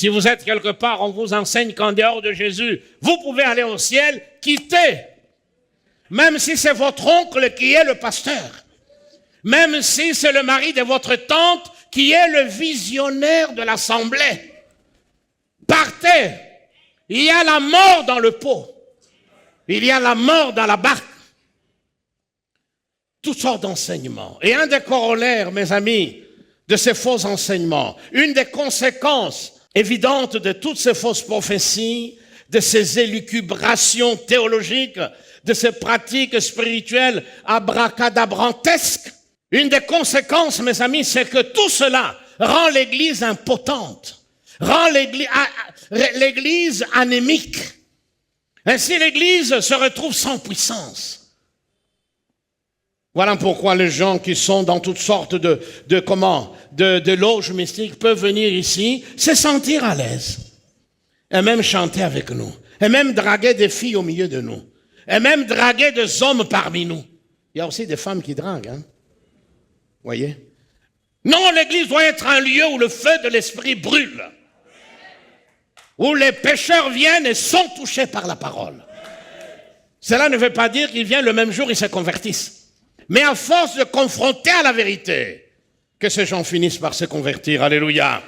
Si vous êtes quelque part, on vous enseigne qu'en dehors de Jésus, vous pouvez aller au ciel, quittez. Même si c'est votre oncle qui est le pasteur. Même si c'est le mari de votre tante qui est le visionnaire de l'assemblée. Partez. Il y a la mort dans le pot. Il y a la mort dans la barque. Toutes sortes d'enseignements. Et un des corollaires, mes amis, de ces faux enseignements, une des conséquences évidentes de toutes ces fausses prophéties, de ces élucubrations théologiques, de ces pratiques spirituelles abracadabrantesques, une des conséquences, mes amis, c'est que tout cela rend l'Église impotente, rend l'Église anémique. Ainsi, l'Église se retrouve sans puissance. Voilà pourquoi les gens qui sont dans toutes sortes de loges mystiques peuvent venir ici, se sentir à l'aise, et même chanter avec nous, et même draguer des filles au milieu de nous, et même draguer des hommes parmi nous. Il y a aussi des femmes qui draguent, hein? Voyez? Non, l'Église doit être un lieu où le feu de l'Esprit brûle, où les pécheurs viennent et sont touchés par la parole. Cela ne veut pas dire qu'ils viennent le même jour et se convertissent. Mais à force de confronter à la vérité, que ces gens finissent par se convertir. Alléluia.